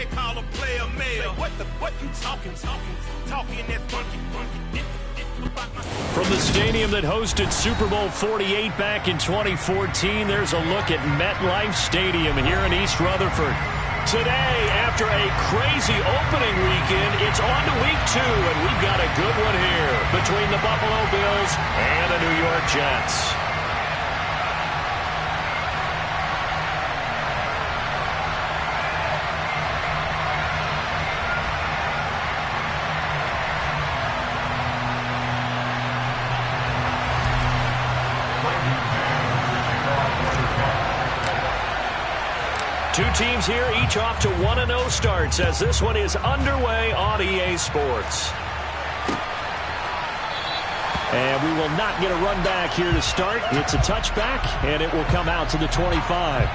they call a player male. What you talking that funky. From the stadium that hosted Super Bowl 48 back in 2014, there's a look at MetLife Stadium here in East Rutherford. Today, after a crazy opening weekend, it's on to week 2, and we've got a good one here between the Buffalo Bills and the New York Jets. Two teams here, each off to 1-0 starts as this one is underway on EA Sports. And we will not get a run back here to start. It's a touchback, and it will come out to the 25.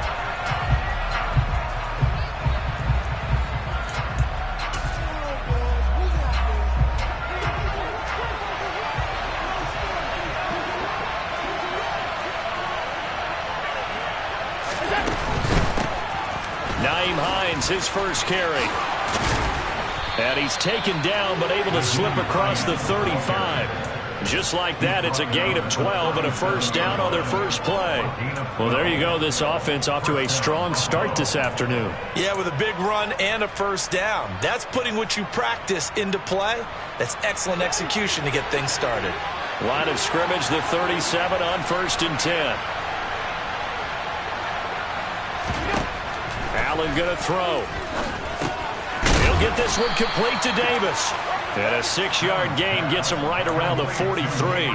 His first carry. And he's taken down but able to slip across the 35. Just like that, it's a gain of 12 and a first down on their first play. Well, there you go. This offense off to a strong start this afternoon. Yeah, with a big run and a first down. That's putting what you practice into play. That's excellent execution to get things started. Line of scrimmage, the 37 on 1st and 10. Allen going to throw. He'll get this one complete to Davis. And a 6-yard gain gets him right around the 43.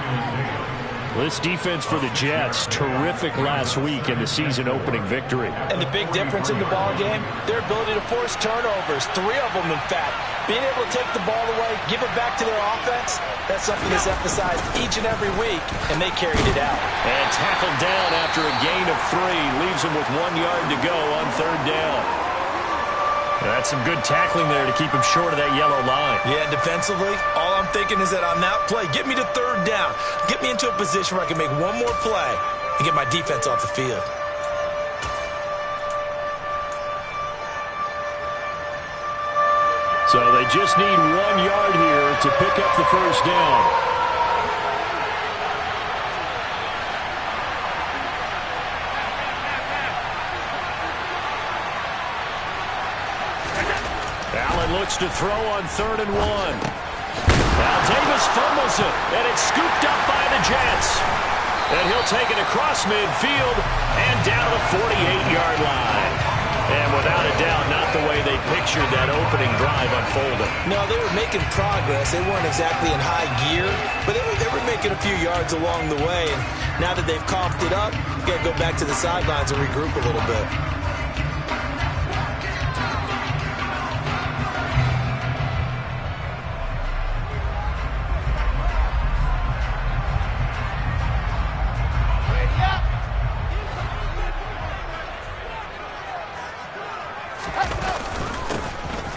This defense for the Jets, terrific last week in the season-opening victory. And the big difference in the ball game, their ability to force turnovers, 3 of them in fact. Being able to take the ball away, give it back to their offense, that's something that's emphasized each and every week, and they carried it out. And tackled down after a gain of 3, leaves him with 1 yard to go on 3rd down. That's some good tackling there to keep him short of that yellow line. Yeah, defensively, all I'm thinking is that on that play, get me to 3rd down. Get me into a position where I can make one more play and get my defense off the field. So they just need 1 yard here to pick up the first down. Allen looks to throw on 3rd and 1. Now Davis fumbles it, and it's scooped up by the Jets. And he'll take it across midfield and down to the 48-yard line. And without a doubt, not the way they pictured that opening drive unfolding. No, they were making progress. They weren't exactly in high gear, but they were making a few yards along the way. And now that they've coughed it up, you got to go back to the sidelines and regroup a little bit.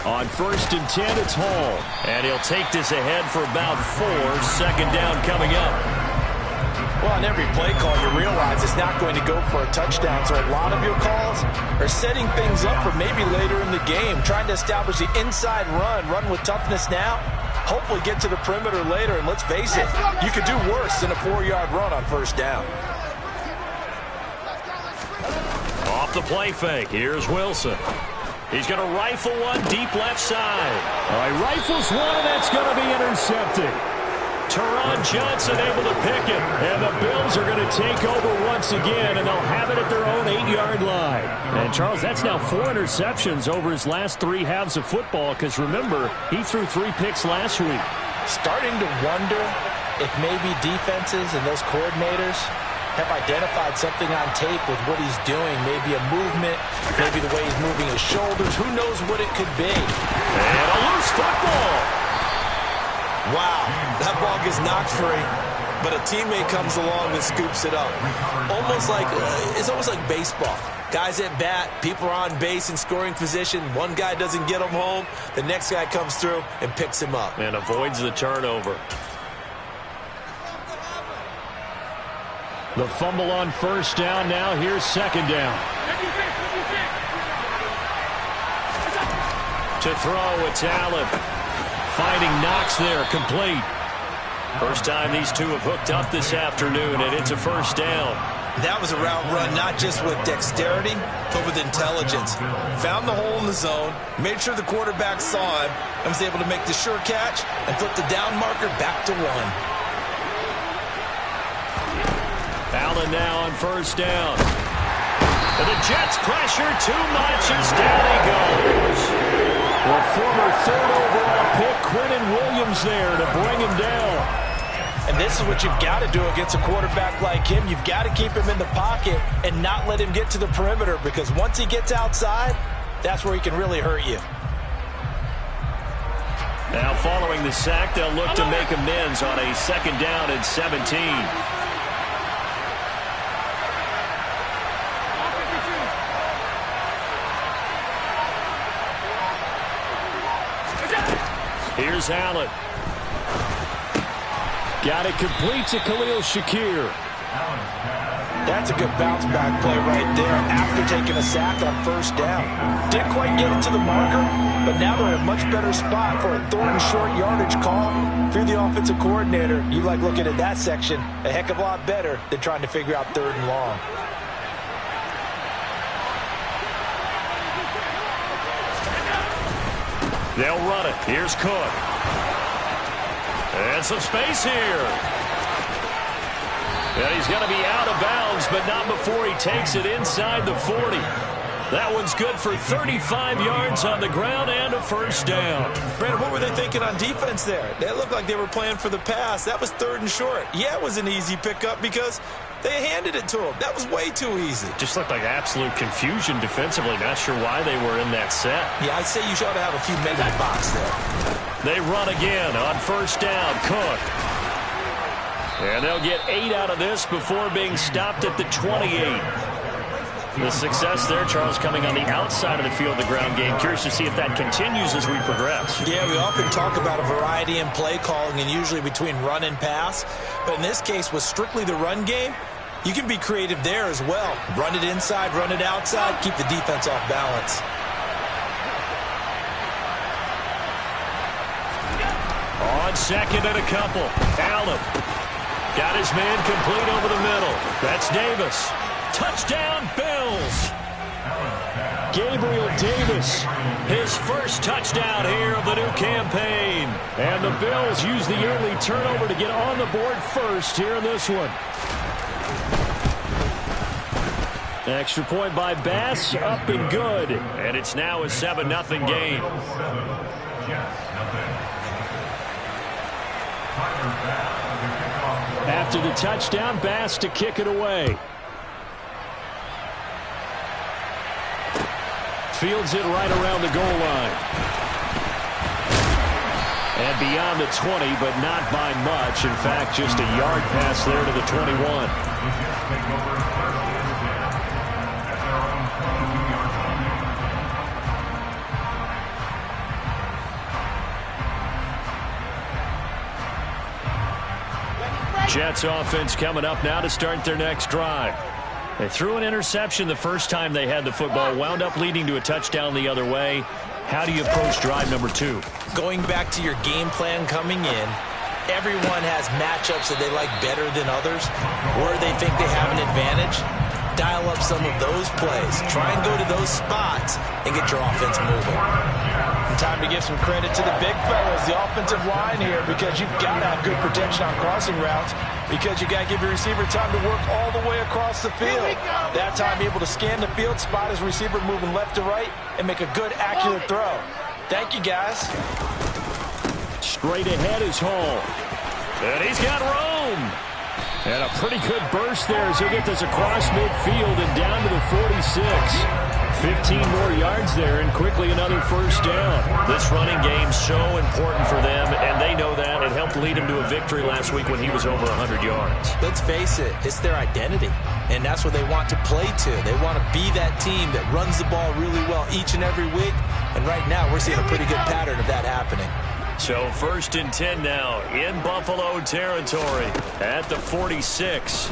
On 1st and 10, it's Hall. And he'll take this ahead for about 4. 2nd down coming up. Well, on every play call, you realize it's not going to go for a touchdown. So a lot of your calls are setting things up for maybe later in the game, trying to establish the inside run with toughness now. Hopefully get to the perimeter later. And let's face it, you could do worse than a 4-yard run on 1st down. Off the play fake, here's Wilson. He's going to rifle one deep left side. All right, rifles one, and that's going to be intercepted. Teron Johnson able to pick it, and the Bills are going to take over once again, and they'll have it at their own 8-yard line. And, Charles, that's now 4 interceptions over his last 3 halves of football, because, remember, he threw 3 picks last week. Starting to wonder if maybe defenses and those coordinators have identified something on tape with what he's doing. Maybe a movement, maybe the way he's moving his shoulders. Who knows what it could be? And a loose football. Wow, that ball gets knocked free, but a teammate comes along and scoops it up. It's almost like baseball. Guys at bat, people are on base in scoring position. One guy doesn't get him home. The next guy comes through and picks him up. And avoids the turnover. The fumble on 1st down. Now here's 2nd down. To throw, it's Allen. Finding Knox there, complete. First time these two have hooked up this afternoon, and it's a first down. That was a route run not just with dexterity, but with intelligence. Found the hole in the zone, made sure the quarterback saw him, and was able to make the sure catch and flip the down marker back to 1. Allen now on first down. And the Jets pressure too much as down he goes. The former third overall pick, Quinnen Williams there to bring him down. And this is what you've got to do against a quarterback like him. You've got to keep him in the pocket and not let him get to the perimeter, because once he gets outside, that's where he can really hurt you. Now following the sack, they'll look to make amends on a second down and 17. Here's Allen. Got it complete to Khalil Shakir. That's a good bounce back play right there after taking a sack on first down. Didn't quite get it to the marker, but now they're in a much better spot for a third and short yardage call. If you're the offensive coordinator, you like looking at that section a heck of a lot better than trying to figure out third and long. They'll run it. Here's Cook. And some space here. And he's going to be out of bounds, but not before he takes it inside the 40. That one's good for 35 yards on the ground and a first down. Brandon, what were they thinking on defense there? They looked like they were playing for the pass. That was third and short. Yeah, it was an easy pickup because they handed it to him. That was way too easy. Just looked like absolute confusion defensively. Not sure why they were in that set. Yeah, I'd say you should have a few men in the box there. They run again on first down. Cook. And they'll get 8 out of this before being stopped at the 28. The success there, Charles, coming on the outside of the field, the ground game. Curious to see if that continues as we progress. Yeah, we often talk about a variety in play calling and usually between run and pass. But in this case, with strictly the run game, you can be creative there as well. Run it inside, run it outside, keep the defense off balance. On second and a couple, Allen got his man complete over the middle. That's Davis. Touchdown, Bills. Gabriel Davis, his first touchdown here of the new campaign. And the Bills use the early turnover to get on the board first here in this one. Extra point by Bass, up and good. And it's now a 7-0 game. After the touchdown, Bass to kick it away. Fields it right around the goal line. And beyond the 20, but not by much. In fact, just a yard pass there to the 21. Jets offense coming up now to start their next drive. They threw an interception the first time they had the football, wound up leading to a touchdown the other way. How do you approach drive number 2? Going back to your game plan coming in, everyone has matchups that they like better than others, where they think they have an advantage. Dial up some of those plays. Try and go to those spots and get your offense moving. And time to give some credit to the big fellas, the offensive line here, because you've got to have good protection on crossing routes, because you got to give your receiver time to work all the way across the field. That time able to scan the field, spot his receiver moving left to right, and make a good, accurate throw. Thank you, guys. Straight ahead is Hall. And he's got room. And a pretty good burst there as he'll get this across midfield and down to the 46. 15 more yards there and quickly another first down. This running game's so important for them, and they know that. It helped lead him to a victory last week when he was over 100 yards. Let's face it, it's their identity, and that's what they want to play to. They want to be that team that runs the ball really well each and every week, and right now we're seeing a pretty good pattern of that happening. So 1st and 10 now in Buffalo territory at the 46.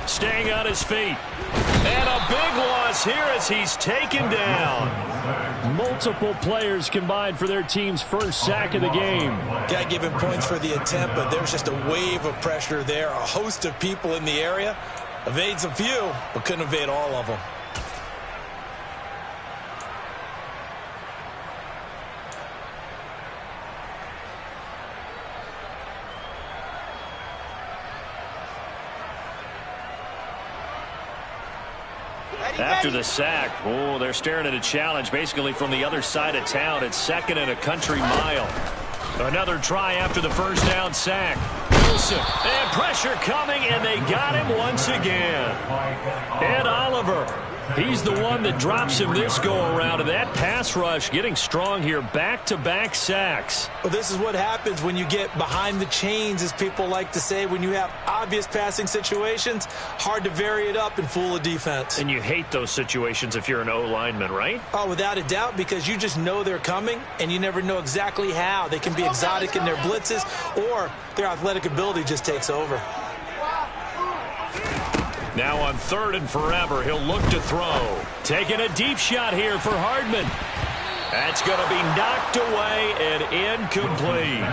staying on his feet. And a big loss here as he's taken down. Multiple players combined for their team's first sack of the game. Got to give him points for the attempt, but there's just a wave of pressure there. A host of people in the area. Evades a few, but couldn't evade all of them. After the sack, oh, they're staring at a challenge basically from the other side of town. It's 2nd and a country mile. Another try after the first down sack. Wilson, and pressure coming, and they got him once again. Ed Oliver, he's the one that drops him this go-around, and that pass rush getting strong here. Back-to-back sacks. Well, this is what happens when you get behind the chains, as people like to say. When you have obvious passing situations, hard to vary it up and fool a defense. And you hate those situations if you're an O-lineman, right? Oh, without a doubt, because you just know they're coming, and you never know exactly how. They can be exotic in their blitzes, or their athletic ability just takes over. Now on 3rd and forever, he'll look to throw. Taking a deep shot here for Hardman. That's going to be knocked away and incomplete.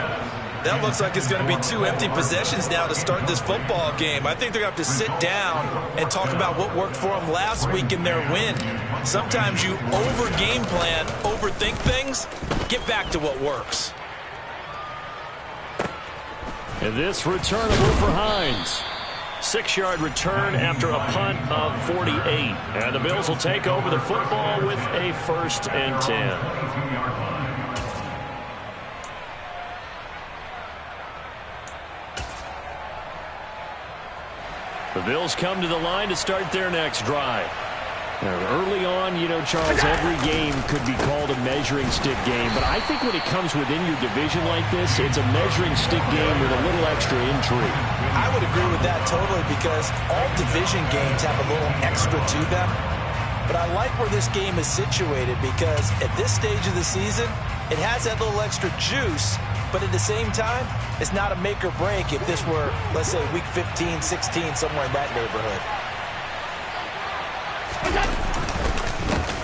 That looks like it's going to be 2 empty possessions now to start this football game. I think they're going to have to sit down and talk about what worked for them last week in their win. Sometimes you over-game plan, overthink things, get back to what works. And this returnable for Hines. 6-yard return after a punt of 48. And the Bills will take over the football with a 1st and 10. The Bills come to the line to start their next drive. Early on, you know, Charles, every game could be called a measuring stick game. But I think when it comes within your division like this, it's a measuring stick game with a little extra intrigue. I would agree with that totally, because all division games have a little extra to them. But I like where this game is situated, because at this stage of the season, it has that little extra juice. But at the same time, it's not a make or break if this were, let's say, week 15, 16, somewhere in that neighborhood.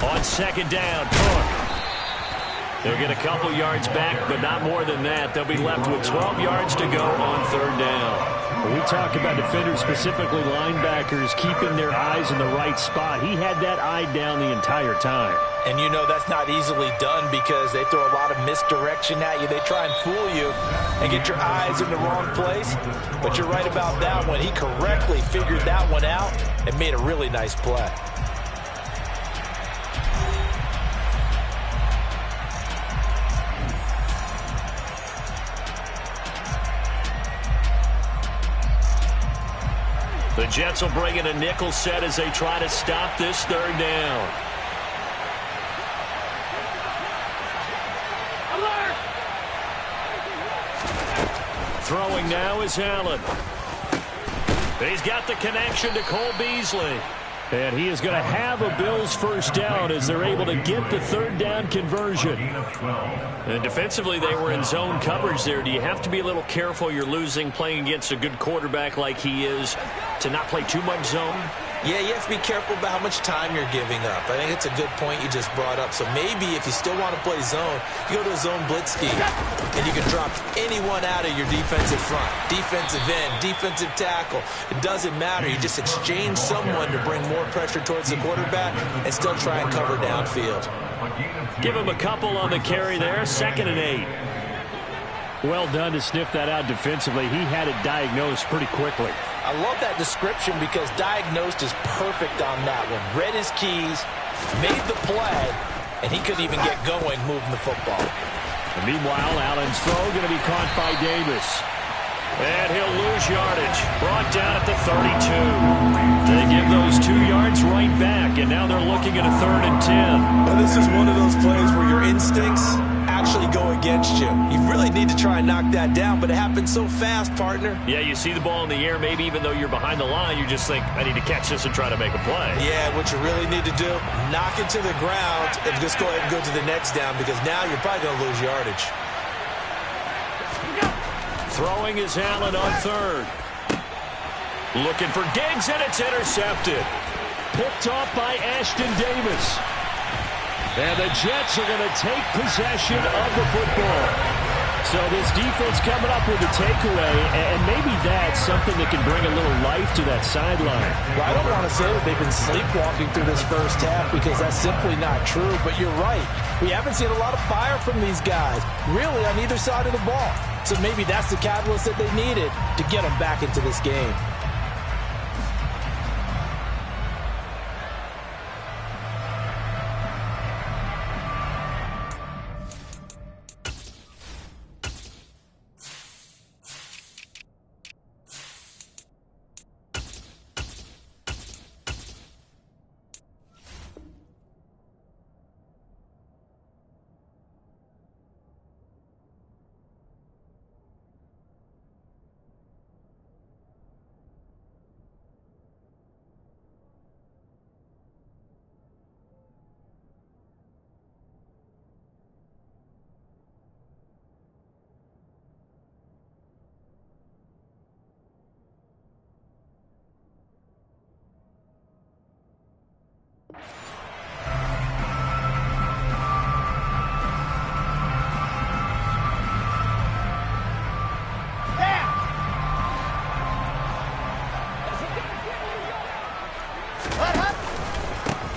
On 2nd down, Cook. They'll get a couple yards back, but not more than that. They'll be left with 12 yards to go on 3rd down. When we talk about defenders, specifically linebackers, keeping their eyes in the right spot. He had that eye down the entire time. And you know that's not easily done, because they throw a lot of misdirection at you. They try and fool you and get your eyes in the wrong place. But you're right about that one. He correctly figured that one out and made a really nice play. The Jets will bring in a nickel set as they try to stop this 3rd down. Throwing now is Allen. He's got the connection to Cole Beasley. And he is going to have a Bills 1st down as they're able to get the 3rd down conversion. And defensively, they were in zone coverage there. Do you have to be a little careful? You're losing, playing against a good quarterback like he is, to not play too much zone? Yeah, you have to be careful about how much time you're giving up. I think it's a good point you just brought up. So maybe if you still want to play zone, you go to a zone blitz scheme, and you can drop anyone out of your defensive front, defensive end, defensive tackle. It doesn't matter. You just exchange someone to bring more pressure towards the quarterback and still try and cover downfield. Give him a couple on the carry there. 2nd and 8. Well done to sniff that out defensively. He had it diagnosed pretty quickly. I love that description, because diagnosed is perfect on that one. Read his keys, made the play, and he couldn't even get going moving the football. And meanwhile, Allen's throw going to be caught by Davis. And he'll lose yardage. Brought down at the 32. They give those 2 yards right back, and now they're looking at a 3rd and 10. Well, this is one of those plays where your instincts actually go against you. You really need to try and knock that down, but it happens so fast, partner. Yeah, you see the ball in the air, maybe even though you're behind the line, you just think, I need to catch this and try to make a play. Yeah, what you really need to do, knock it to the ground and just go ahead and go to the next down, because now you're probably going to lose yardage. Throwing is Allen on 3rd. Looking for Diggs, and it's intercepted. Picked off by Ashton Davis. And the Jets are going to take possession of the football. So this defense coming up with a takeaway, and maybe that's something that can bring a little life to that sideline. Well, I don't want to say that they've been sleepwalking through this first half because that's simply not true, but you're right. We haven't seen a lot of fire from these guys, really on either side of the ball. So maybe that's the catalyst that they needed to get them back into this game.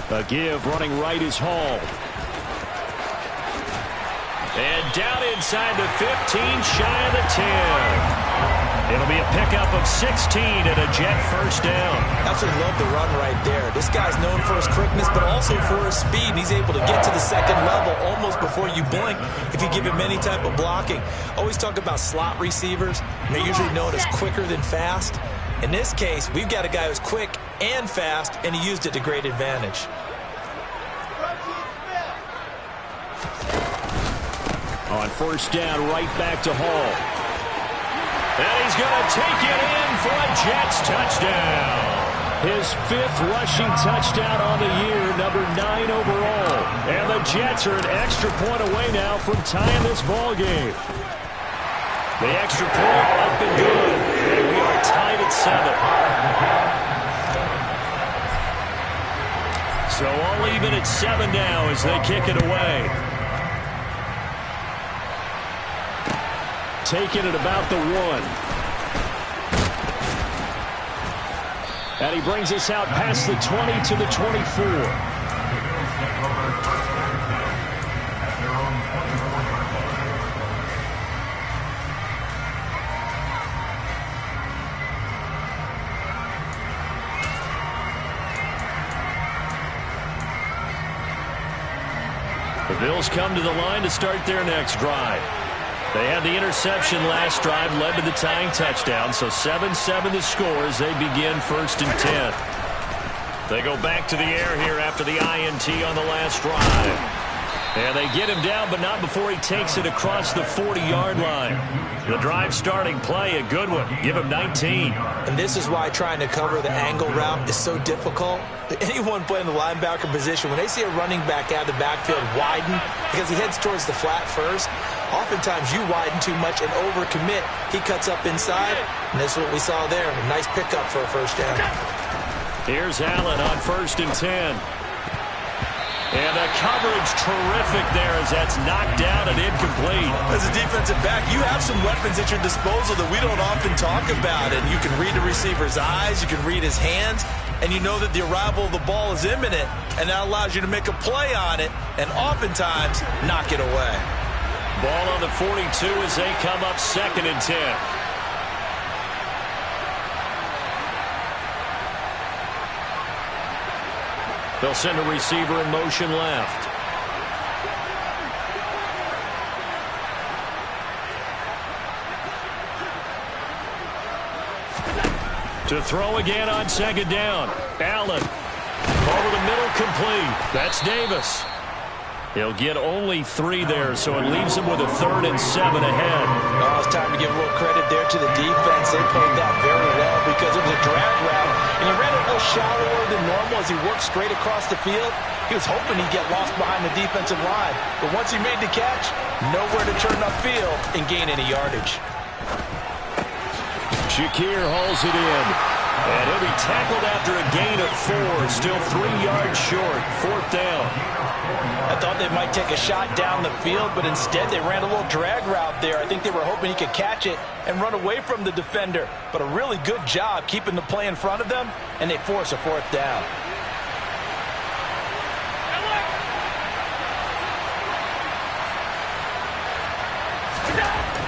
A give running right is Hall. And down inside the 15, shy of the 10. It'll be a pickup of 16 and a Jet first down. Absolutely love the run right there. This guy's known for his quickness, but also for his speed. He's able to get to the second level almost before you blink if you give him any type of blocking. Always talk about slot receivers. They're usually known as quicker than fast. In this case, we've got a guy who's quick and fast, and he used it to great advantage. On first down, right back to Hall. And he's going to take it in for a Jets touchdown. His 5th rushing touchdown on the year, number 9 overall. And the Jets are an extra point away now from tying this ball game. The extra point up and good. And we are tied at 7. So all even at 7 now as they kick it away. Taking it about the 1. And he brings us out past the 20 to the 24. The Bills come to the line to start their next drive. They had the interception last drive, led to the tying touchdown, so 7-7 the score as they begin 1st and 10. They go back to the air here after the INT on the last drive. And they get him down, but not before he takes it across the 40-yard line. The drive starting play, a good one. Give him 19. And this is why trying to cover the angle route is so difficult. Anyone playing the linebacker position, when they see a running back out of the backfield widen because he heads towards the flat first, oftentimes you widen too much and overcommit. He cuts up inside, and this is what we saw there. A nice pickup for a first down. Here's Allen on 1st and 10. And the coverage terrific there as that's knocked down and incomplete. As a defensive back, you have some weapons at your disposal that we don't often talk about. And you can read the receiver's eyes, you can read his hands, and you know that the arrival of the ball is imminent. And that allows you to make a play on it and oftentimes knock it away. Ball on the 42 as they come up 2nd and 10. They'll send a receiver in motion left. To throw again on 2nd down. Allen. Over the middle, complete. That's Davis. He'll get only 3 there, so it leaves him with a 3rd and 7 ahead. Oh, it's time to give a little credit there to the defense. They played that very well because it was a drag route, and he ran it a little shallower than normal as he worked straight across the field. He was hoping he'd get lost behind the defensive line, but once he made the catch, nowhere to turn upfield and gain any yardage. Shakir hauls it in. And he'll be tackled after a gain of 4, still 3 yards short, 4th down. I thought they might take a shot down the field, but instead they ran a little drag route there. I think they were hoping he could catch it and run away from the defender. But a really good job keeping the play in front of them, and they force a 4th down.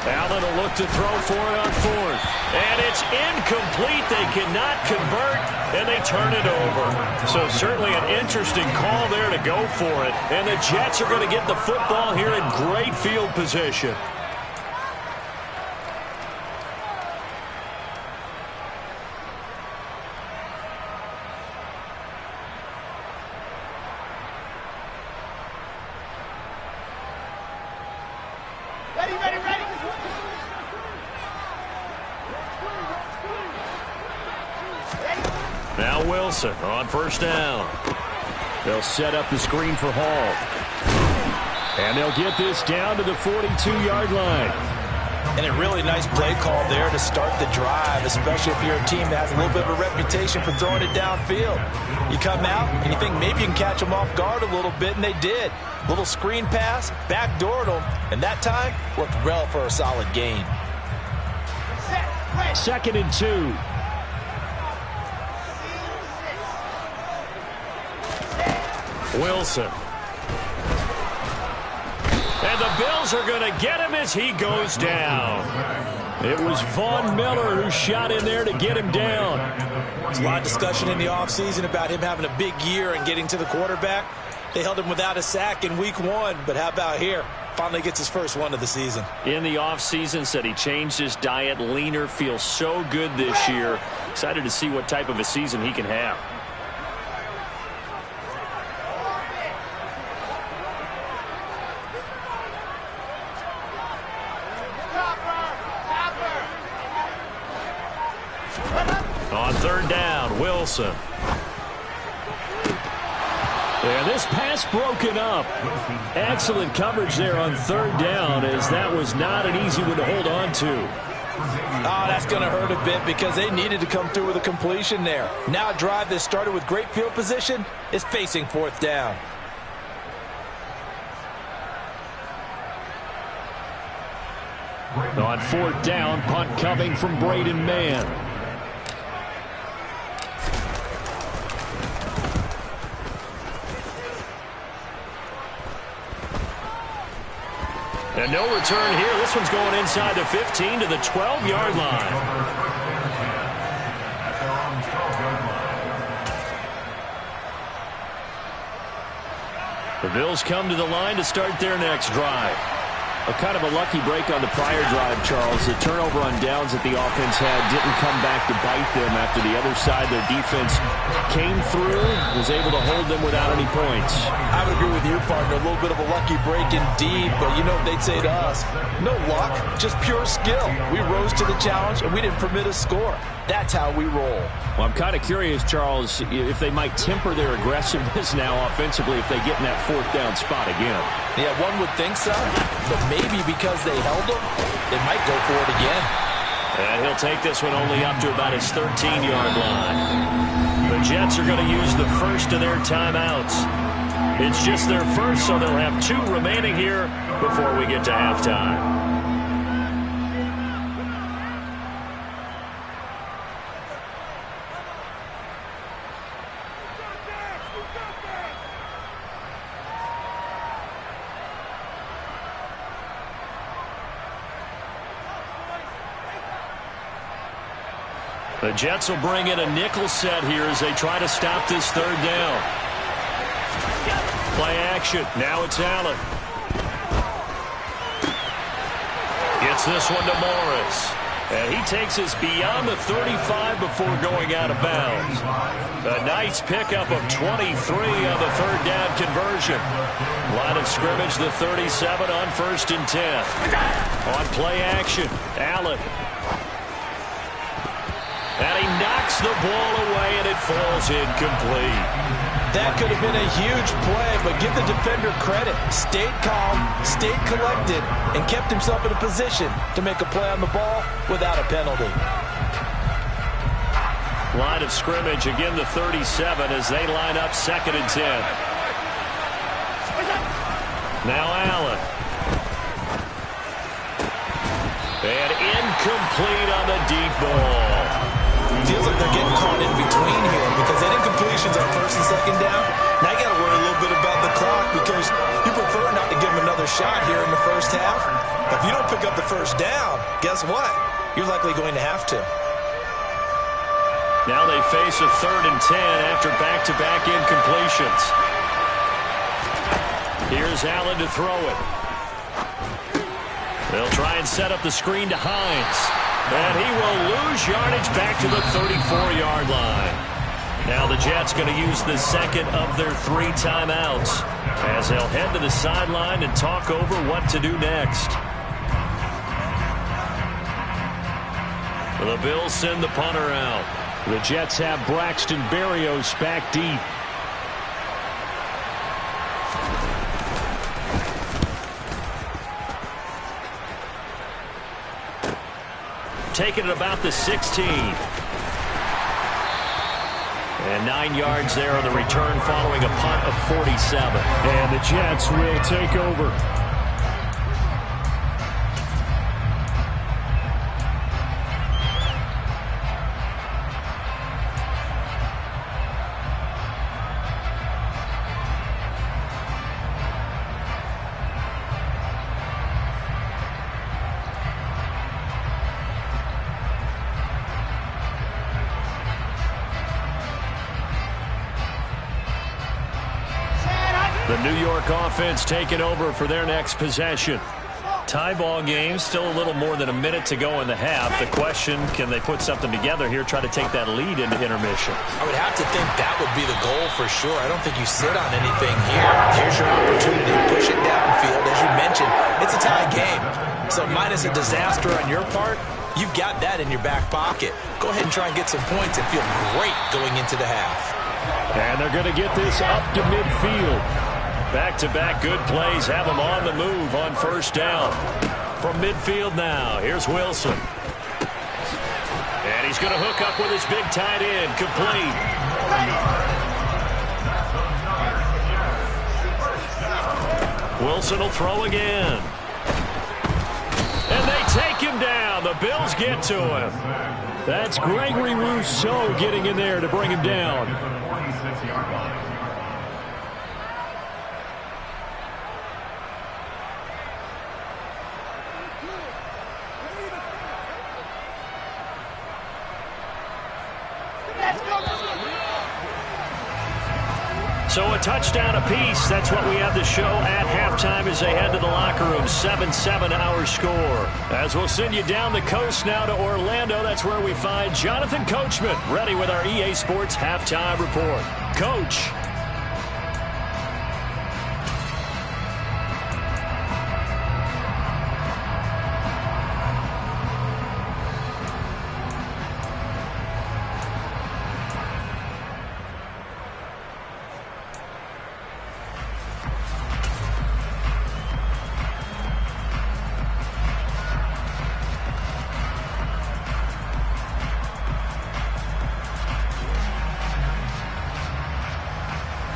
Allen will look to throw for it on 4th. And it's incomplete. They cannot convert, and they turn it over. So certainly an interesting call there to go for it. And the Jets are going to get the football here in great field position. Now Wilson on 1st down. They'll set up the screen for Hall. And they'll get this down to the 42-yard line. And a really nice play call there to start the drive, especially if you're a team that has a little bit of a reputation for throwing it downfield. You come out and you think maybe you can catch them off guard a little bit, and they did. Little screen pass, backdoored them, and that time worked well for a solid gain. 2nd and 2. Wilson. And the Bills are going to get him as he goes down. It was Von Miller who shot in there to get him down. There's a lot of discussion in the offseason about him having a big year and getting to the quarterback. They held him without a sack in week 1, but how about here? Finally gets his first one of the season. In the offseason, said he changed his diet, leaner, feels so good this year. Excited to see what type of a season he can have. On 3rd down, Wilson. And this pass broken up. Excellent coverage there on 3rd down, as that was not an easy one to hold on to. Oh, that's going to hurt a bit because they needed to come through with a completion there. Now a drive that started with great field position is facing 4th down. On 4th down, punt coming from Braden Mann. And no return here. This one's going inside the 15 to the 12-yard line. The Bills come to the line to start their next drive. A kind of a lucky break on the prior drive, Charles. The turnover on downs that the offense had didn't come back to bite them after the other side. Their defense came through, was able to hold them without any points. I would agree with you, partner. A little bit of a lucky break indeed, but you know what they'd say to us? No luck, just pure skill. We rose to the challenge, and we didn't permit a score. That's how we roll. Well, I'm kind of curious, Charles, if they might temper their aggressiveness now offensively if they get in that 4th down spot again. Yeah, one would think so, but maybe because they held them, they might go for it again. And he'll take this one only up to about his 13-yard line. The Jets are going to use the first of their timeouts. It's just their first, so they'll have 2 remaining here before we get to halftime. The Jets will bring in a nickel set here as they try to stop this 3rd down. Play action. Now it's Allen. Gets this one to Morris. And he takes us beyond the 35 before going out of bounds. A nice pickup of 23 on the 3rd down conversion. Line of scrimmage, the 37 on 1st and 10. On play action, Allen. And he knocks the ball away, and it falls incomplete. That could have been a huge play, but give the defender credit. Stayed calm, stayed collected, and kept himself in a position to make a play on the ball without a penalty. Line of scrimmage, again the 37 as they line up 2nd and 10. Now Allen. And incomplete on the deep ball. Feels like they're getting caught in between here because that incompletion's on 1st and 2nd down. Now you got to worry a little bit about the clock because you prefer not to give them another shot here in the first half. If you don't pick up the first down, guess what? You're likely going to have to. Now they face a 3rd and 10 after back-to-back incompletions. Here's Allen to throw it. They'll try and set up the screen to Hines. And he will lose yardage back to the 34-yard line. Now the Jets going to use the 2nd of their 3 timeouts as they'll head to the sideline and talk over what to do next. The Bills send the punter out. The Jets have Braxton Berrios back deep. Taking it about the 16. And 9 yards there on the return following a punt of 47. And the Jets will take over. The New York offense taking over for their next possession. Tie ball game, still a little more than a minute to go in the half. The question, can they put something together here, try to take that lead into intermission? I would have to think that would be the goal for sure. I don't think you sit on anything here. Here's your opportunity. Push it downfield. As you mentioned, it's a tie game. So minus a disaster on your part, you've got that in your back pocket. Go ahead and try and get some points and feel great going into the half. And they're going to get this up to midfield. Back-to-back good plays have them on the move on 1st down. From midfield now, here's Wilson. And he's going to hook up with his big tight end, complete. Wilson will throw again. And they take him down. The Bills get to him. That's Gregory Rousseau getting in there to bring him down. So a touchdown apiece. That's what we have to show at halftime as they head to the locker room. 7-7 our score. As we'll send you down the coast now to Orlando. That's where we find Jonathan Coachman ready with our EA Sports halftime report. Coach.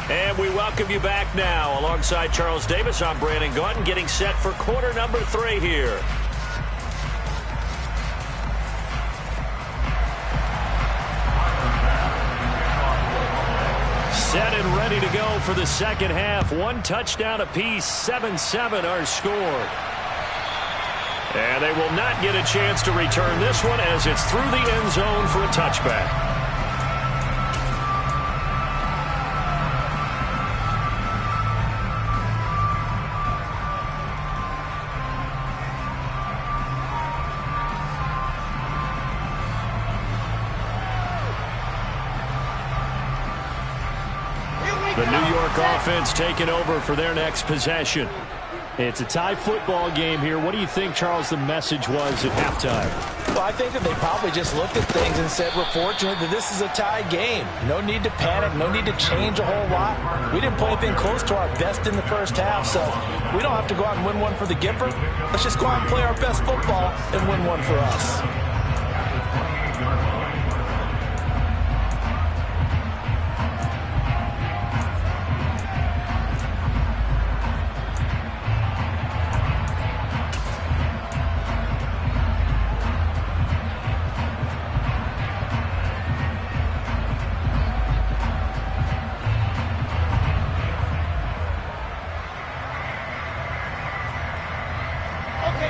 And we welcome you back now. Alongside Charles Davis, I'm Brandon Gaudin, getting set for quarter number 3 here. Set and ready to go for the second half. 1 touchdown apiece, 7-7 our score. And they will not get a chance to return this one as it's through the end zone for a touchback. The New York offense taking over for their next possession. It's a tie football game here. What do you think, Charles, the message was at halftime? Well, I think that they probably just looked at things and said, we're fortunate that this is a tie game. No need to panic. No need to change a whole lot. We didn't play anything close to our best in the first half, so we don't have to go out and win one for the Gipper. Let's just go out and play our best football and win one for us.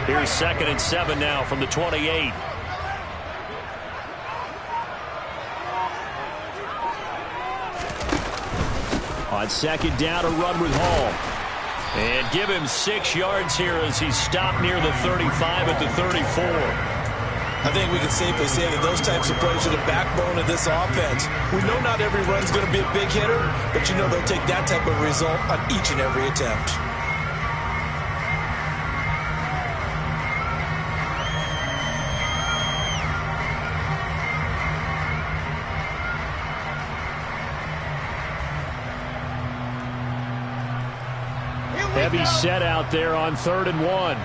Here's 2nd and 7 now from the 28. On 2nd down, a run with Hall. And give him 6 yards here as he stopped near the 35 at the 34. I think we can safely say that those types of plays are the backbone of this offense. We know not every run's going to be a big hitter, but you know they'll take that type of result on each and every attempt. Heavy set out there on 3rd and 1.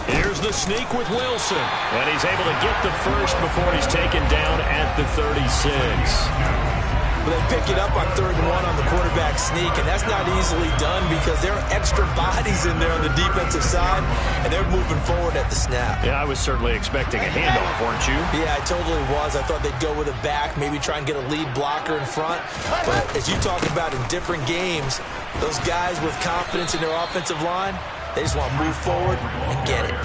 Here's the sneak with Wilson. And he's able to get the first before he's taken down at the 36. But they pick it up on 3rd and 1 on the quarterback sneak, and that's not easily done because there are extra bodies in there on the defensive side, and they're moving forward at the snap. Yeah, I was certainly expecting a handoff, weren't you? Yeah, I totally was. I thought they'd go with a back, maybe try and get a lead blocker in front. But as you talk about in different games, those guys with confidence in their offensive line, they just want to move forward and get it.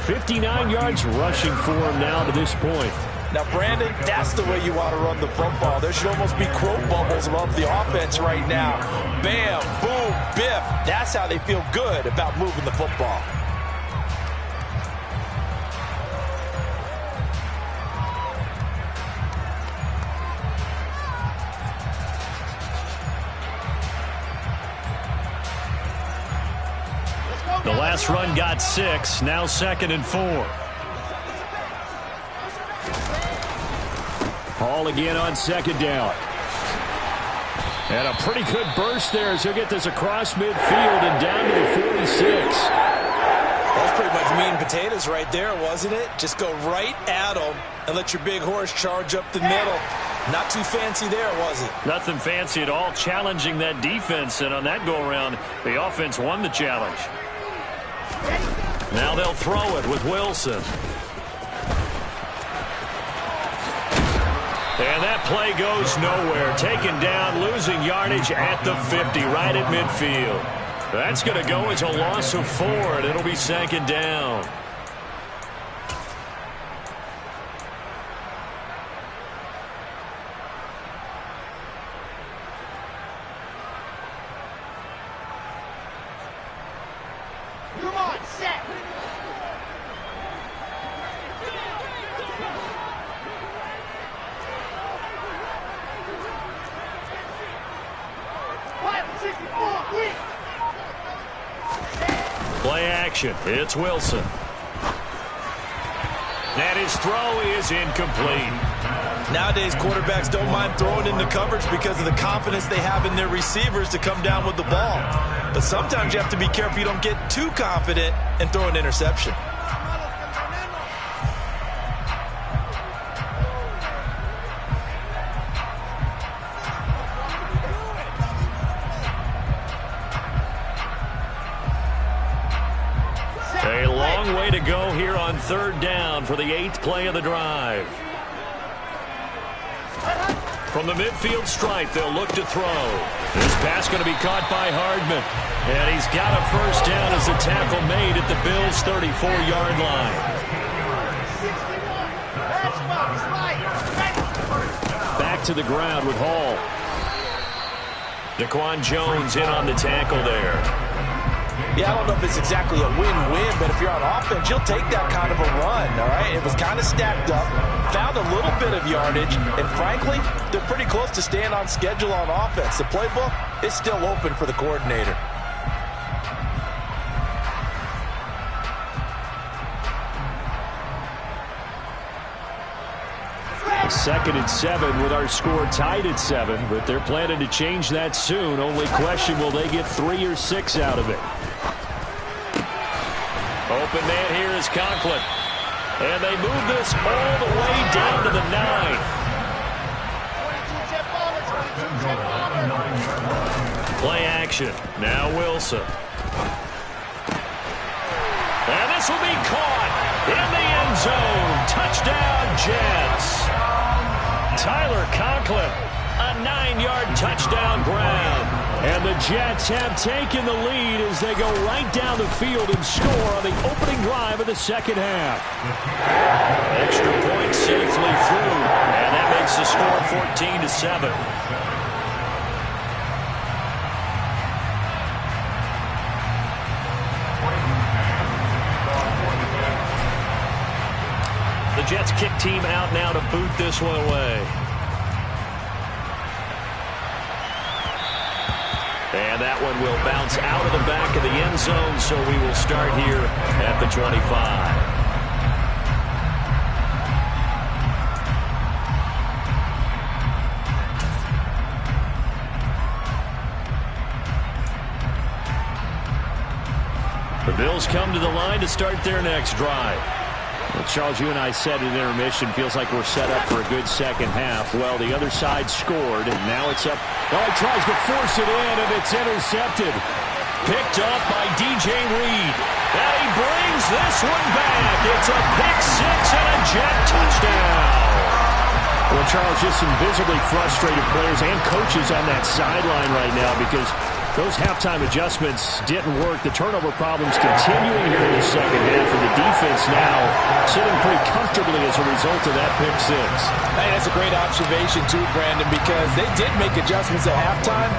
59 yards rushing for him now to this point. Now, Brandon, that's the way you want to run the football. There should almost be quote bubbles above the offense right now. Bam, boom, biff. That's how they feel good about moving the football. The last run got 6, now 2nd and 4. Hall again on 2nd down. And a pretty good burst there as he'll get this across midfield and down to the 46. That's pretty much meat and potatoes right there, wasn't it? Just go right at them and let your big horse charge up the middle. Not too fancy there, was it? Nothing fancy at all, challenging that defense. And on that go-around, the offense won the challenge. Now they'll throw it with Wilson. And that play goes nowhere. Taken down, losing yardage at the 50, right at midfield. That's going to go as a loss of 4, and it'll be 2nd down. Come on, set. Play action. It's Wilson. And his throw is incomplete. Nowadays, quarterbacks don't mind throwing into coverage because of the confidence they have in their receivers to come down with the ball. But sometimes you have to be careful you don't get too confident and throw an interception. A long way to go here on 3rd down for the 8th play of the drive. From the midfield stripe, they'll look to throw. This pass going to be caught by Hardman. And he's got a first down as the tackle made at the Bills' 34-yard line. Back to the ground with Hall. Daquan Jones in on the tackle there. Yeah, I don't know if it's exactly a win-win, but if you're on offense, you'll take that kind of a run, all right? It was kind of stacked up, found a little bit of yardage, and frankly, they're pretty close to staying on schedule on offense. The playbook is still open for the coordinator. Second and 7 with our score tied at 7, but they're planning to change that soon. Only question, will they get 3 or 6 out of it? Open man here is Conklin. And they move this all the way down to the 9. Play action. Now Wilson. And this will be caught in the end zone. Touchdown, Jets. Tyler Conklin, a 9-yard touchdown grab. And the Jets have taken the lead as they go right down the field and score on the opening drive of the second half. Extra point safely through, and that makes the score 14-7. The Jets kick team out now to boot this one away. And that one will bounce out of the back of the end zone, so we will start here at the 25. The Bills come to the line to start their next drive. Well, Charles, you and I said at intermission, feels like we're set up for a good second half. Well, the other side scored, and now it's up. Oh, he tries to force it in, and it's intercepted. Picked up by DJ Reed. And he brings this one back. It's a pick six and a Jet touchdown. Well, Charles, just some visibly frustrated players and coaches on that sideline right now because those halftime adjustments didn't work. The turnover problems continuing here in the second half, and the defense now sitting pretty comfortably as a result of that pick six. Hey, that's a great observation, too, Brandon, because they did make adjustments at halftime.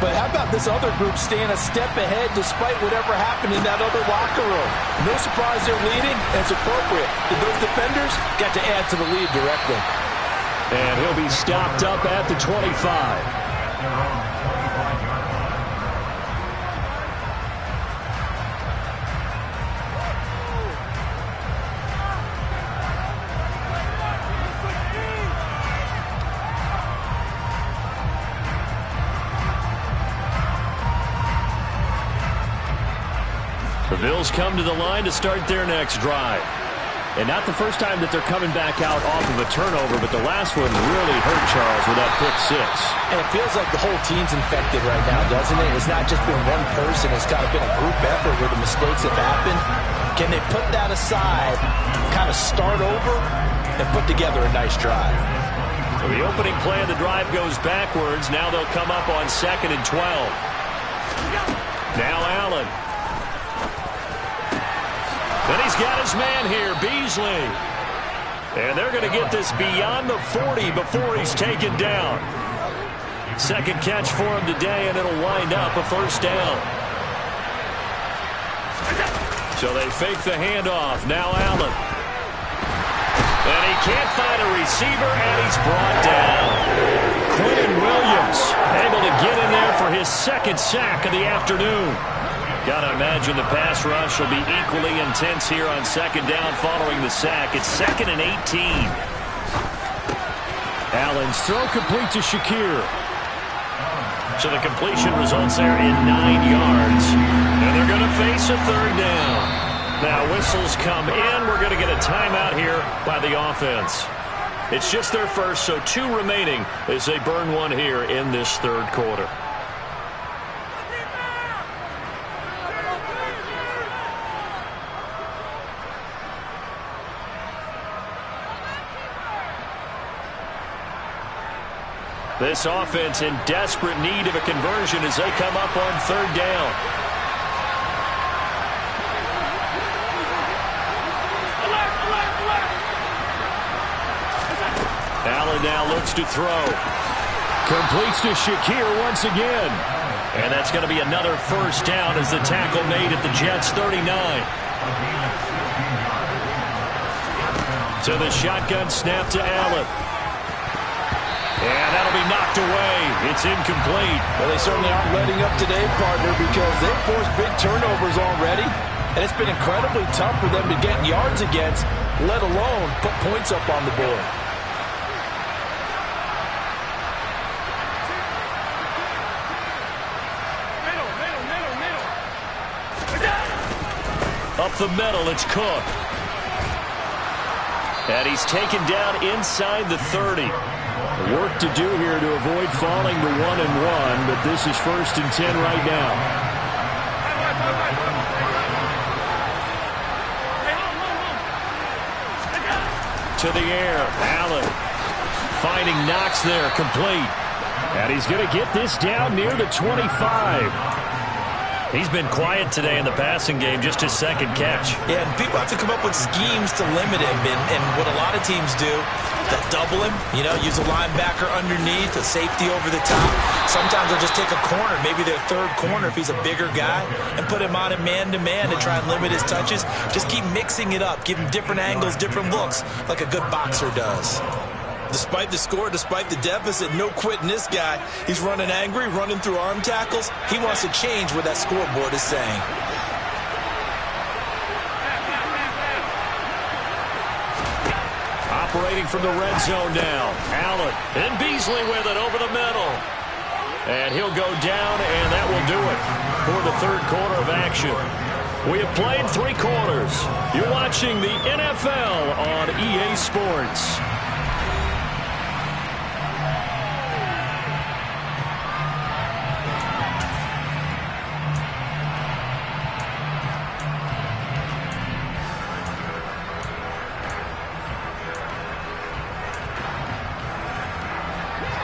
But how about this other group staying a step ahead despite whatever happened in that other locker room? No surprise they're leading, and it's appropriate. Those defenders got to add to the lead directly. And he'll be stopped up at the 25. The Bills come to the line to start their next drive. And not the first time that they're coming back out off of a turnover, but the last one really hurt Charles with that pick six. And it feels like the whole team's infected right now, doesn't it? It's not just been one person. It's kind of been a group effort where the mistakes have happened. Can they put that aside, kind of start over, and put together a nice drive? So the opening play of the drive goes backwards. Now they'll come up on 2nd and 12. Now Allen. Then he's got his man here, Beasley. And they're going to get this beyond the 40 before he's taken down. Second catch for him today, and it'll wind up a first down. So they fake the handoff. Now Allen. And he can't find a receiver, and he's brought down. Quentin Williams able to get in there for his second sack of the afternoon. Got to imagine the pass rush will be equally intense here on second down following the sack. It's 2nd and 18. Allen's throw complete to Shakir. So the completion results there in 9 yards. And they're going to face a third down. Now whistles come in. We're going to get a timeout here by the offense. It's just their first, so 2 remaining as they burn one here in this third quarter. This offense in desperate need of a conversion as they come up on third down. Allen now looks to throw. Completes to Shakir once again. And that's going to be another first down as the tackle made at the Jets' 39. So the shotgun snap to Allen. And that'll be knocked away. It's incomplete. Well, they certainly aren't letting up today, partner, because they've forced big turnovers already. And it's been incredibly tough for them to get yards against, let alone put points up on the board. Up the middle, it's Cook. And he's taken down inside the 30. Work to do here to avoid falling to 1-1, but this is 1st and 10 right now. To the air, Allen finding Knox there, complete. And he's going to get this down near the 25. He's been quiet today in the passing game, just his second catch. Yeah, and people have to come up with schemes to limit him. And what a lot of teams do, they'll double him, use a linebacker underneath, a safety over the top. Sometimes they'll just take a corner, maybe their third corner if he's a bigger guy, and put him on a man-to-man to try and limit his touches. Just keep mixing it up, give him different angles, different looks, like a good boxer does. Despite the score, despite the deficit, no quitting this guy. He's running angry, running through arm tackles. He wants to change what that scoreboard is saying. Operating from the red zone now. Allen and Beasley with it over the middle. And he'll go down, and that will do it for the third quarter of action. We have played 3 quarters. You're watching the NFL on EA Sports.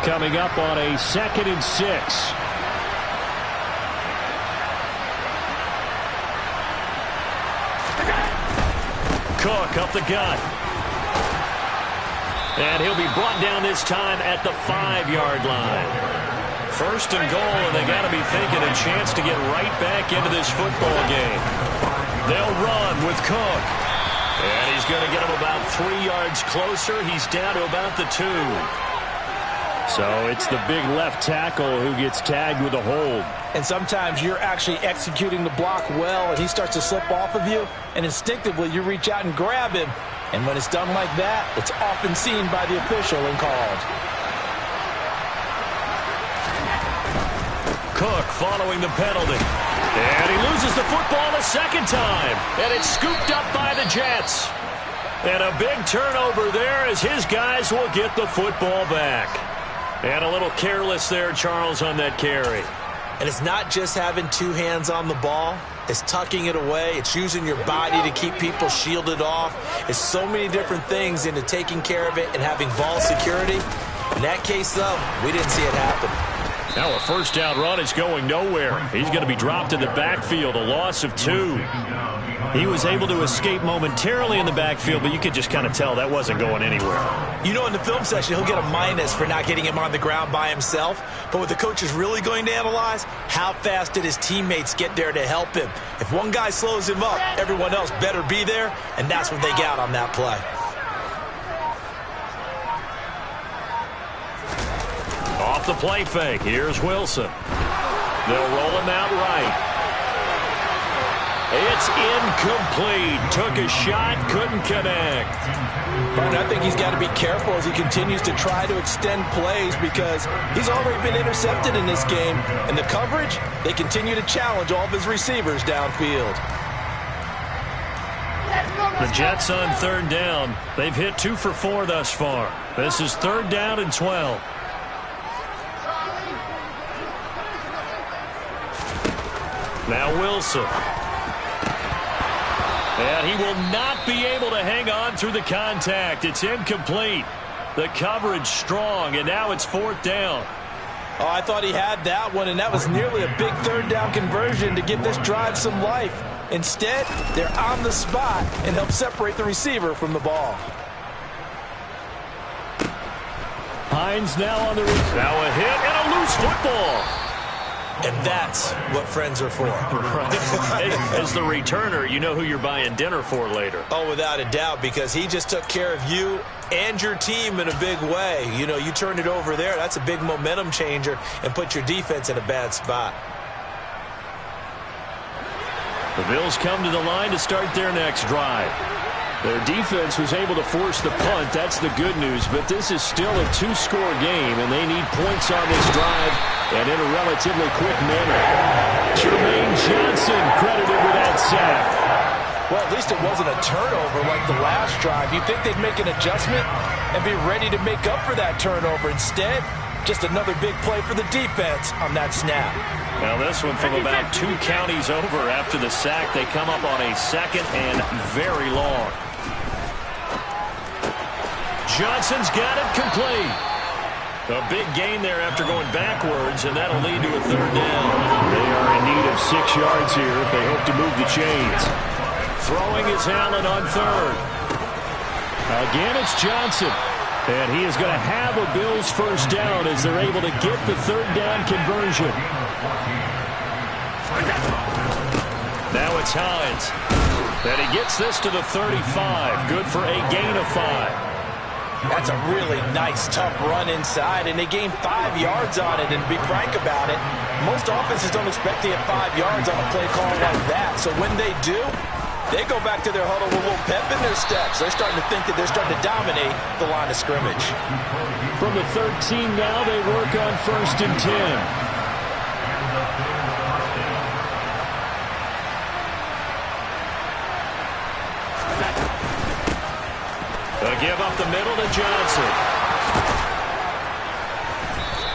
Coming up on a 2nd and 6. Cook up the gut. And he'll be brought down this time at the 5-yard line. 1st and goal, and they got to be thinking a chance to get right back into this football game. They'll run with Cook. And he's going to get him about 3 yards closer. He's down to about the 2. So it's the big left tackle who gets tagged with a hold. And sometimes you're actually executing the block well, and he starts to slip off of you, and instinctively you reach out and grab him. And when it's done like that, it's often seen by the official and called. Cook following the penalty. And he loses the football a second time. And it's scooped up by the Jets. And a big turnover there as his guys will get the football back. And a little careless there, Charles, on that carry. And it's not just having 2 hands on the ball. It's tucking it away. It's using your body to keep people shielded off. It's so many different things into taking care of it and having ball security. In that case, though, we didn't see it happen. Now a 1st down run is going nowhere. He's going to be dropped in the backfield, a loss of 2. He was able to escape momentarily in the backfield, but you could just kind of tell that wasn't going anywhere. In the film session, he'll get a minus for not getting him on the ground by himself. But what the coach is really going to analyze, how fast did his teammates get there to help him? If one guy slows him up, everyone else better be there, and that's what they got on that play. Off the play fake, here's Wilson. They'll roll him out right. It's incomplete. Took a shot, couldn't connect. And I think he's got to be careful as he continues to try to extend plays because he's already been intercepted in this game. And the coverage, they continue to challenge all of his receivers downfield. The Jets on 3rd down. They've hit 2 for 4 thus far. This is 3rd down and 12. Now Wilson. And he will not be able to hang on through the contact. It's incomplete. The coverage strong, and now it's 4th down. Oh, I thought he had that one, and that was nearly a big 3rd down conversion to give this drive some life. Instead, they're on the spot and help separate the receiver from the ball. Hines now on the roof. Now a hit and a loose football. And that's what friends are for. Right. As the returner, you know who you're buying dinner for later. Oh, without a doubt, because he just took care of you and your team in a big way. You turned it over there. That's a big momentum changer and put your defense in a bad spot. The Bills come to the line to start their next drive. Their defense was able to force the punt. That's the good news. But this is still a 2-score game, and they need points on this drive and in a relatively quick manner. Jermaine Johnson credited with that sack. Well, at least it wasn't a turnover like the last drive. You'd think they'd make an adjustment and be ready to make up for that turnover. Instead, just another big play for the defense on that snap. Now this one from about 2 counties over after the sack. They come up on a 2nd and very long. Johnson's got it complete. A big gain there after going backwards, and that'll lead to a third down. They are in need of 6 yards here if they hope to move the chains. Throwing is Allen on third. Again, it's Johnson. And he is going to have a Bills first down as they're able to get the third down conversion. Now it's Hines. And he gets this to the 35. Good for a gain of 5. That's a really nice, tough run inside, and they gained 5 yards on it. And to be frank about it, most offenses don't expect to get 5 yards on a play call like that. So when they do, they go back to their huddle with a little pep in their steps. They're starting to think that they're starting to dominate the line of scrimmage. From the 13 now, they work on 1st and 10. Give up the middle to Johnson.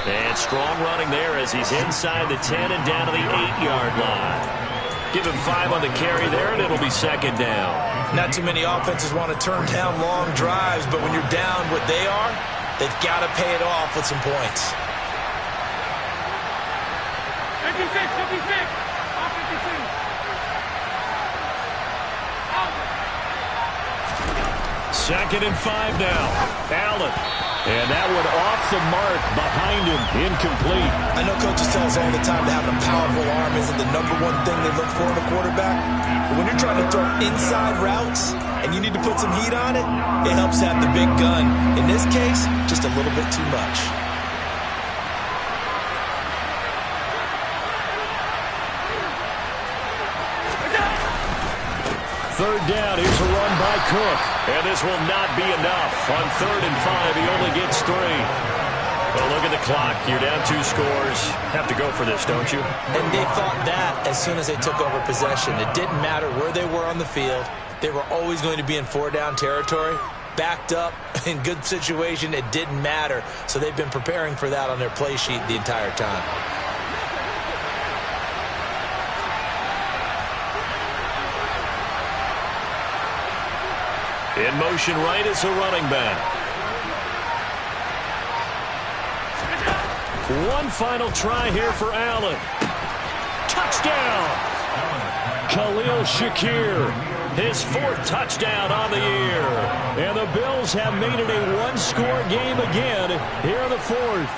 And strong running there as he's inside the 10 and down to the 8-yard line. Give him 5 on the carry there, and it'll be 2nd down. Not too many offenses want to turn down long drives, but when you're down what they are, they've got to pay it off with some points. 56, 56. 2nd and 5 now. Allen. And that one off the mark behind him. Incomplete. I know coaches tell us all the time that having a powerful arm isn't the #1 thing they look for in a quarterback. But when you're trying to throw inside routes and you need to put some heat on it, it helps have the big gun. In this case, just a little bit too much. Third down. Here's a run by Cook. And this will not be enough. On 3rd and 5, he only gets 3. Well, look at the clock. You're down 2 scores. Have to go for this, don't you? And they thought that as soon as they took over possession. It didn't matter where they were on the field. They were always going to be in 4-down territory. Backed up, in good situation, it didn't matter. So they've been preparing for that on their play sheet the entire time. In motion right is a running back. One final try here for Allen. Touchdown! Khalil Shakir. His 4th touchdown on the year. And the Bills have made it a one-score game again here in the 4th.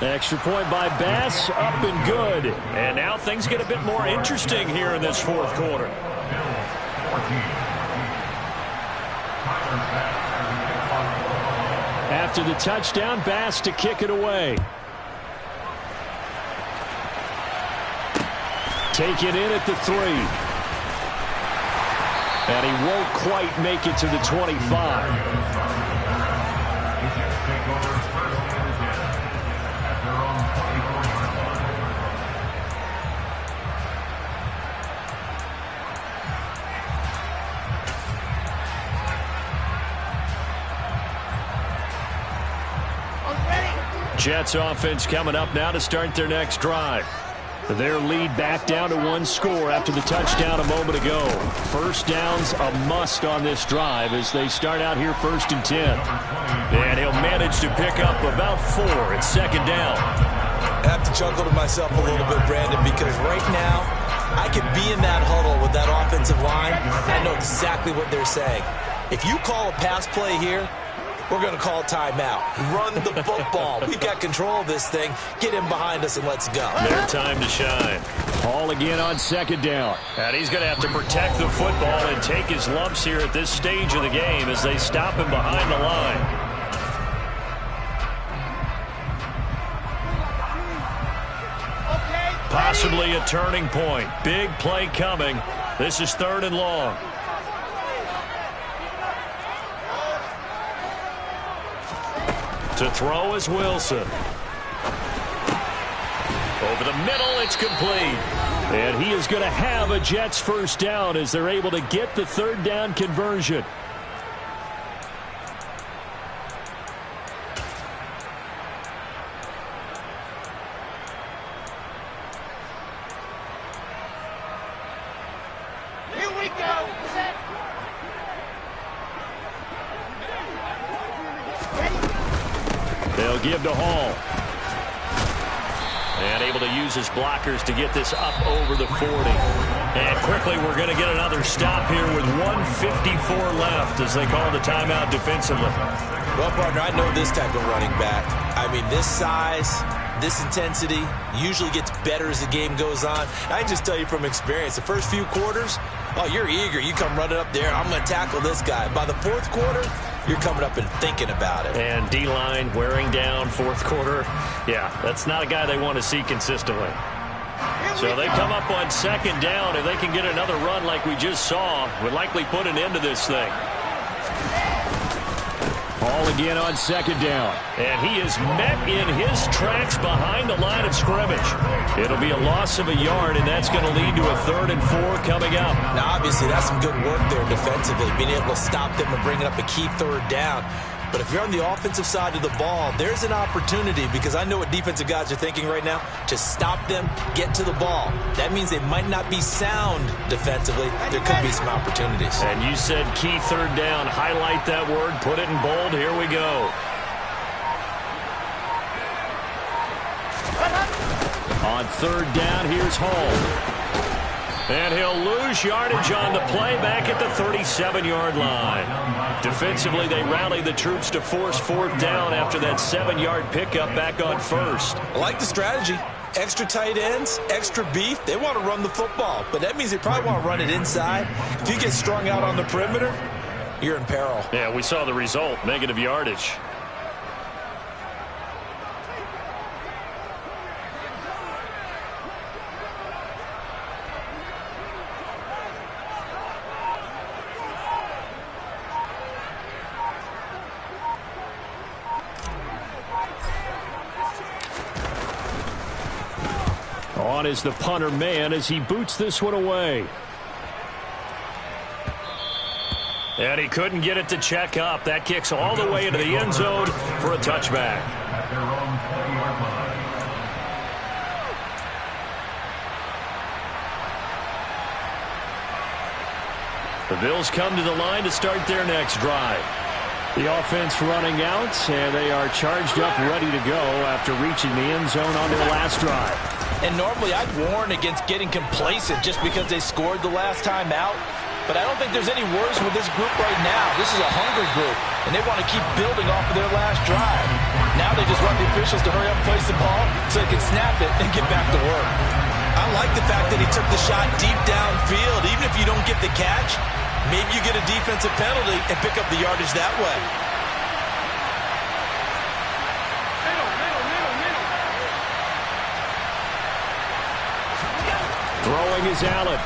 Extra point by Bass, up and good. And now things get a bit more interesting here in this 4th quarter. After the touchdown, Bass to kick it away. Take it in at the 3. And he won't quite make it to the 25. Jets offense coming up now to start their next drive. Their lead back down to 1 score after the touchdown a moment ago. First down's a must on this drive as they start out here 1st and 10. And he'll manage to pick up about 4 at 2nd down. I have to chuckle to myself a little bit, Brandon, because right now I could be in that huddle with that offensive line. I know exactly what they're saying. If you call a pass play here, we're going to call a timeout. Run the football. We've got control of this thing. Get him behind us and let's go. Their time to shine. Ball again on 2nd down. And he's going to have to protect the football and take his lumps here at this stage of the game as they stop him behind the line. Possibly a turning point. Big play coming. This is 3rd and long. To throw is Wilson. Over the middle, it's complete. And he is going to have a Jets first down as they're able to get the 3rd down conversion. Here we go. Set. They'll give to Hall. And able to use his blockers to get this up over the 40. And quickly we're going to get another stop here with 1:54 left as they call the timeout defensively. Well, partner, I know this type of running back. I mean, this size, this intensity usually gets better as the game goes on. I can just tell you from experience, the first few quarters, oh, you're eager. You come running up there, I'm going to tackle this guy. By the fourth quarter, you're coming up and thinking about it. And D-line wearing down fourth quarter. Yeah, that's not a guy they want to see consistently. So they come up on second down. If they can get another run like we just saw, would likely put an end to this thing. Hall again on second down. And he is met in his tracks behind the line of scrimmage. It'll be a loss of a yard, and that's going to lead to a 3rd and 4 coming up. Now, obviously, that's some good work there defensively, being able to stop them and bringing up a key 3rd down. But if you're on the offensive side of the ball, there's an opportunity, because I know what defensive guys are thinking right now, to stop them, get to the ball. That means they might not be sound defensively. There could be some opportunities. And you said key 3rd down. Highlight that word. Put it in bold. Here we go. On 3rd down, here's Hall. And he'll lose yardage on the play back at the 37-yard line. Defensively, they rally the troops to force 4th down after that 7-yard pickup back on 1st. I like the strategy. Extra tight ends, extra beef. They want to run the football, but that means they probably want to run it inside. If you get strung out on the perimeter, you're in peril. Yeah, we saw the result, negative yardage. On is the punter man as he boots this one away. And he couldn't get it to check up. That kicks all the way into the end zone for a touchback. The Bills come to the line to start their next drive. The offense running out, and they are charged up, ready to go after reaching the end zone on their last drive. And normally I'd warn against getting complacent just because they scored the last time out. But I don't think there's any worries with this group right now. This is a hungry group, and they want to keep building off of their last drive. Now they just want the officials to hurry up and place the ball so they can snap it and get back to work. I like the fact that he took the shot deep downfield. Even if you don't get the catch, maybe you get a defensive penalty and pick up the yardage that way. Throwing is Allen.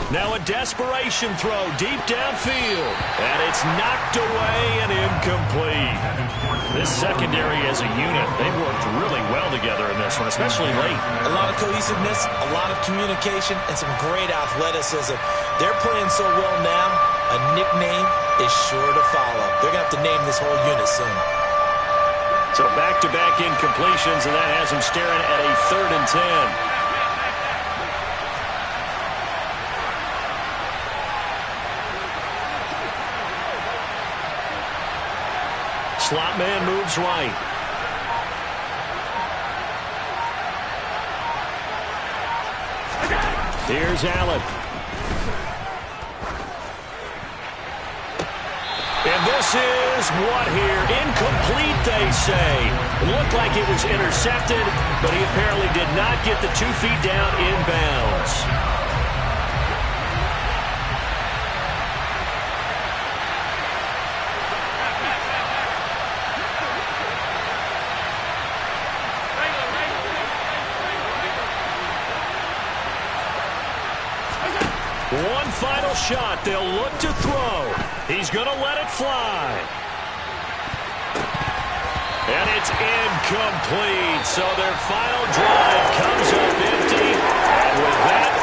Now a desperation throw deep downfield. And it's knocked away and incomplete. This secondary as a unit, they've worked really well together in this one, especially late. A lot of cohesiveness, a lot of communication, and some great athleticism. They're playing so well now, a nickname is sure to follow. They're going to have to name this whole unit soon. So back-to-back incompletions, and that has them staring at a 3rd and 10. Slot man moves right. Here's Allen. And this is what here? Incomplete, they say. It looked like it was intercepted, but he apparently did not get the 2 feet down inbounds. One final shot. They'll look to throw. He's going to let it fly. And it's incomplete. So their final drive comes up empty. And with that,